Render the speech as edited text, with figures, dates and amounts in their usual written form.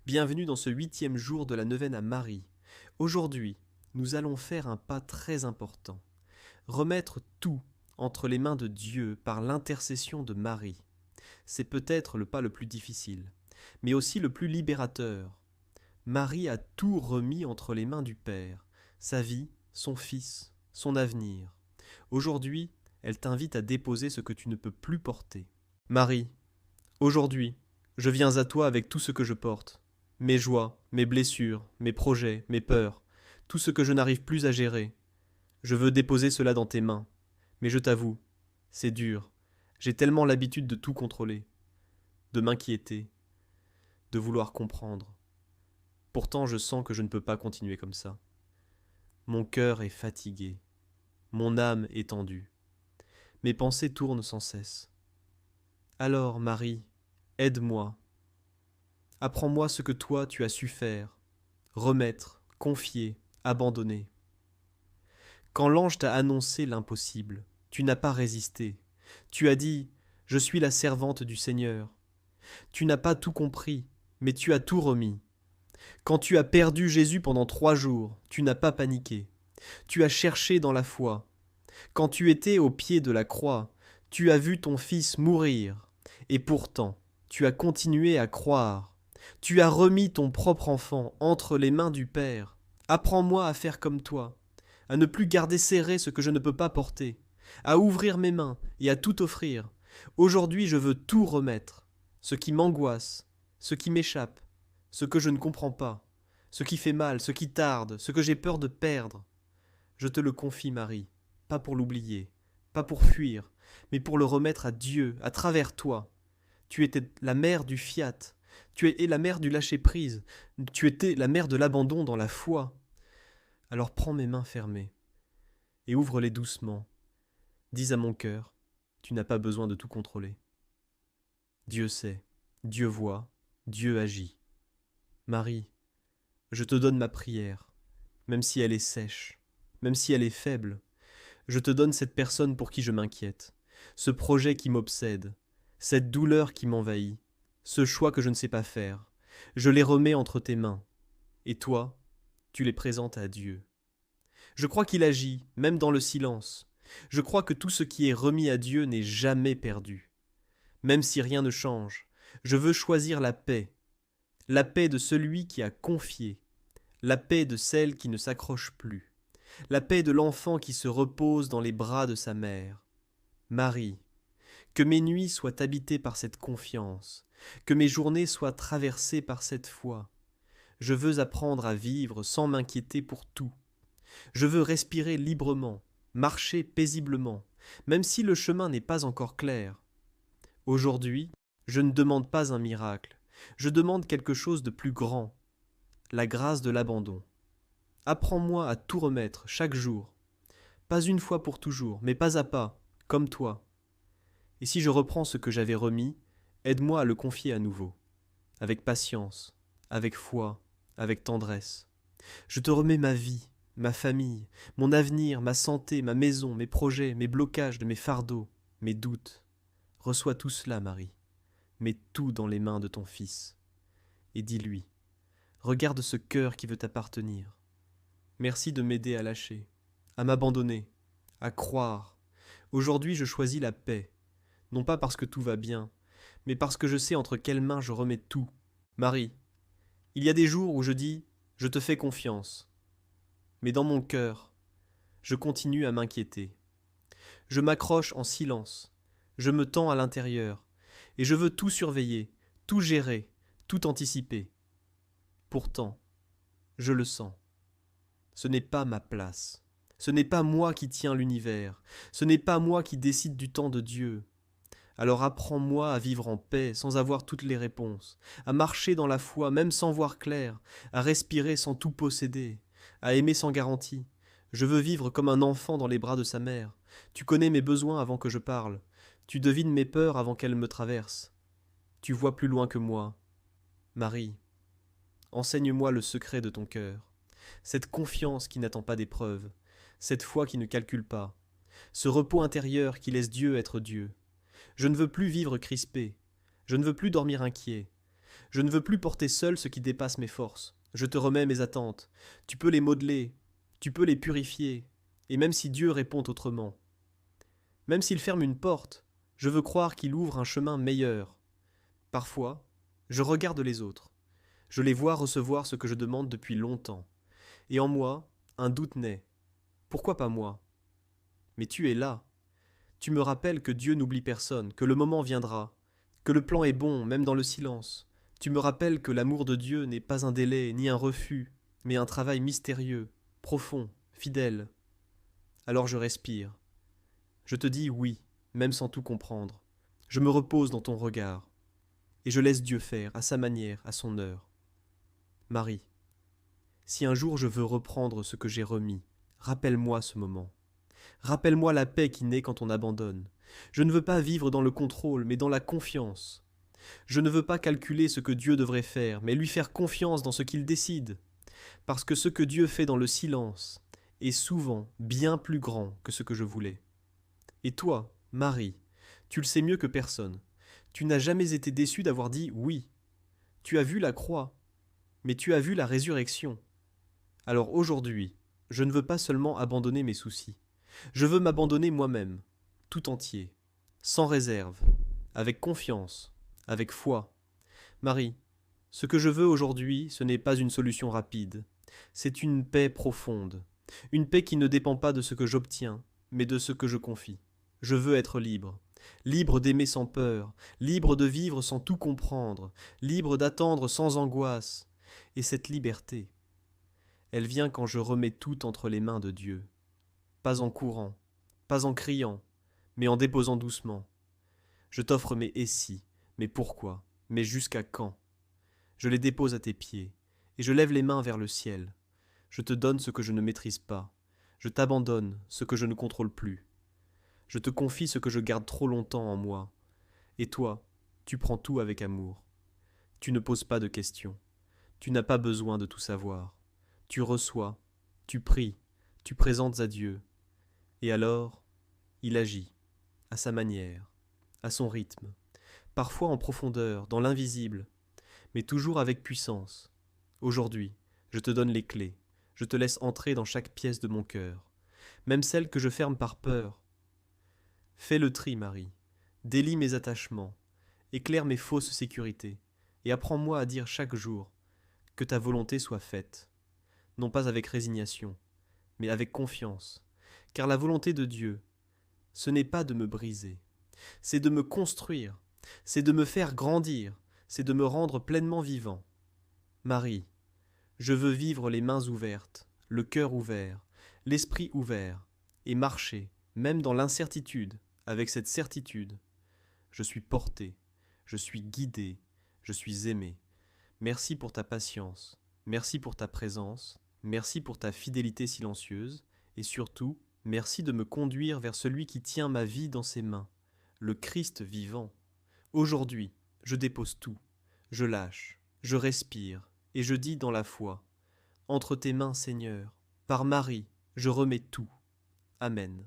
Bienvenue dans ce 8e jour de la neuvaine à Marie. Aujourd'hui, nous allons faire un pas très important. Remettre tout entre les mains de Dieu par l'intercession de Marie. C'est peut-être le pas le plus difficile, mais aussi le plus libérateur. Marie a tout remis entre les mains du Père, sa vie, son Fils, son avenir. Aujourd'hui, elle t'invite à déposer ce que tu ne peux plus porter. Marie, aujourd'hui, je viens à toi avec tout ce que je porte. Mes joies, mes blessures, mes projets, mes peurs, tout ce que je n'arrive plus à gérer. Je veux déposer cela dans tes mains. Mais je t'avoue, c'est dur. J'ai tellement l'habitude de tout contrôler, de m'inquiéter, de vouloir comprendre. Pourtant, je sens que je ne peux pas continuer comme ça. Mon cœur est fatigué, mon âme est tendue. Mes pensées tournent sans cesse. Alors, Marie, aide-moi. Apprends-moi ce que toi tu as su faire, remettre, confier, abandonner. Quand l'ange t'a annoncé l'impossible, tu n'as pas résisté. Tu as dit, je suis la servante du Seigneur. Tu n'as pas tout compris, mais tu as tout remis. Quand tu as perdu Jésus pendant 3 jours, tu n'as pas paniqué. Tu as cherché dans la foi. Quand tu étais au pied de la croix, tu as vu ton fils mourir. Et pourtant, tu as continué à croire. Tu as remis ton propre enfant entre les mains du Père. Apprends-moi à faire comme toi, à ne plus garder serré ce que je ne peux pas porter, à ouvrir mes mains et à tout offrir. Aujourd'hui, je veux tout remettre, ce qui m'angoisse, ce qui m'échappe, ce que je ne comprends pas, ce qui fait mal, ce qui tarde, ce que j'ai peur de perdre. Je te le confie, Marie, pas pour l'oublier, pas pour fuir, mais pour le remettre à Dieu, à travers toi. Tu étais la mère du fiat, tu es la mère du lâcher-prise, tu étais la mère de l'abandon dans la foi. Alors prends mes mains fermées et ouvre-les doucement. Dis à mon cœur, tu n'as pas besoin de tout contrôler. Dieu sait, Dieu voit, Dieu agit. Marie, je te donne ma prière, même si elle est sèche, même si elle est faible. Je te donne cette personne pour qui je m'inquiète, ce projet qui m'obsède, cette douleur qui m'envahit, ce choix que je ne sais pas faire. Je les remets entre tes mains, et toi, tu les présentes à Dieu. Je crois qu'il agit, même dans le silence. Je crois que tout ce qui est remis à Dieu n'est jamais perdu. Même si rien ne change, je veux choisir la paix de celui qui a confié, la paix de celle qui ne s'accroche plus, la paix de l'enfant qui se repose dans les bras de sa mère. Marie, que mes nuits soient habitées par cette confiance, que mes journées soient traversées par cette foi. Je veux apprendre à vivre sans m'inquiéter pour tout. Je veux respirer librement, marcher paisiblement, même si le chemin n'est pas encore clair. Aujourd'hui, je ne demande pas un miracle, je demande quelque chose de plus grand, la grâce de l'abandon. Apprends-moi à tout remettre chaque jour, pas une fois pour toujours, mais pas à pas, comme toi. Et si je reprends ce que j'avais remis, aide-moi à le confier à nouveau, avec patience, avec foi, avec tendresse. Je te remets ma vie, ma famille, mon avenir, ma santé, ma maison, mes projets, mes blocages de mes fardeaux, mes doutes. Reçois tout cela, Marie. Mets tout dans les mains de ton Fils. Et dis-lui, regarde ce cœur qui veut t'appartenir. Merci de m'aider à lâcher, à m'abandonner, à croire. Aujourd'hui, je choisis la paix, non pas parce que tout va bien, mais parce que je sais entre quelles mains je remets tout. Marie, il y a des jours où je dis, je te fais confiance. Mais dans mon cœur, je continue à m'inquiéter. Je m'accroche en silence, je me tends à l'intérieur, et je veux tout surveiller, tout gérer, tout anticiper. Pourtant, je le sens. Ce n'est pas ma place. Ce n'est pas moi qui tiens l'univers. Ce n'est pas moi qui décide du temps de Dieu. Alors apprends-moi à vivre en paix sans avoir toutes les réponses, à marcher dans la foi même sans voir clair, à respirer sans tout posséder, à aimer sans garantie. Je veux vivre comme un enfant dans les bras de sa mère. Tu connais mes besoins avant que je parle. Tu devines mes peurs avant qu'elles me traversent. Tu vois plus loin que moi. Marie, enseigne-moi le secret de ton cœur. Cette confiance qui n'attend pas d'épreuve, cette foi qui ne calcule pas, ce repos intérieur qui laisse Dieu être Dieu. Je ne veux plus vivre crispé, je ne veux plus dormir inquiet, Je ne veux plus porter seul ce qui dépasse mes forces. Je te remets mes attentes. Tu peux les modeler, tu peux les purifier. Et même si Dieu répond autrement, même s'il ferme une porte, je veux croire qu'il ouvre un chemin meilleur. Parfois, je regarde les autres. Je les vois recevoir ce que je demande depuis longtemps. Et en moi, un doute naît. Pourquoi pas moi? Mais tu es là. Tu me rappelles que Dieu n'oublie personne, que le moment viendra, que le plan est bon, même dans le silence. Tu me rappelles que l'amour de Dieu n'est pas un délai, ni un refus, mais un travail mystérieux, profond, fidèle. Alors je respire. Je te dis oui, même sans tout comprendre. Je me repose dans ton regard. Et je laisse Dieu faire, à sa manière, à son heure. Marie, si un jour je veux reprendre ce que j'ai remis, rappelle-moi ce moment. Rappelle-moi la paix qui naît quand on abandonne. Je ne veux pas vivre dans le contrôle, mais dans la confiance. Je ne veux pas calculer ce que Dieu devrait faire, mais lui faire confiance dans ce qu'il décide. Parce que ce que Dieu fait dans le silence est souvent bien plus grand que ce que je voulais. Et toi, Marie, tu le sais mieux que personne. Tu n'as jamais été déçue d'avoir dit oui. Tu as vu la croix, mais tu as vu la résurrection. Alors aujourd'hui, je ne veux pas seulement abandonner mes soucis. Je veux m'abandonner moi-même, tout entier, sans réserve, avec confiance, avec foi. Marie, ce que je veux aujourd'hui, ce n'est pas une solution rapide. C'est une paix profonde. Une paix qui ne dépend pas de ce que j'obtiens, mais de ce que je confie. Je veux être libre. Libre d'aimer sans peur, libre de vivre sans tout comprendre, libre d'attendre sans angoisse. Et cette liberté, elle vient quand je remets tout entre les mains de Dieu. Pas en courant, pas en criant, mais en déposant doucement. Je t'offre mes et si, mais pourquoi, mais jusqu'à quand? Je les dépose à tes pieds, et je lève les mains vers le ciel. Je te donne ce que je ne maîtrise pas. Je t'abandonne ce que je ne contrôle plus. Je te confie ce que je garde trop longtemps en moi. Et toi, tu prends tout avec amour. Tu ne poses pas de questions. Tu n'as pas besoin de tout savoir. Tu reçois, tu pries, tu présentes à Dieu. Et alors, il agit, à sa manière, à son rythme, parfois en profondeur, dans l'invisible, mais toujours avec puissance. Aujourd'hui, je te donne les clés, je te laisse entrer dans chaque pièce de mon cœur, même celle que je ferme par peur. Fais le tri, Marie, délie mes attachements, éclaire mes fausses sécurités, et apprends-moi à dire chaque jour que ta volonté soit faite, non pas avec résignation, mais avec confiance, car la volonté de Dieu, ce n'est pas de me briser, c'est de me construire, c'est de me faire grandir, c'est de me rendre pleinement vivant. Marie, je veux vivre les mains ouvertes, le cœur ouvert, l'esprit ouvert, et marcher, même dans l'incertitude, avec cette certitude. Je suis porté, je suis guidé, je suis aimé. Merci pour ta patience, merci pour ta présence, merci pour ta fidélité silencieuse, et surtout, merci de me conduire vers celui qui tient ma vie dans ses mains, le Christ vivant. Aujourd'hui, je dépose tout, je lâche, je respire, et je dis dans la foi, entre tes mains, Seigneur, par Marie, je remets tout. Amen.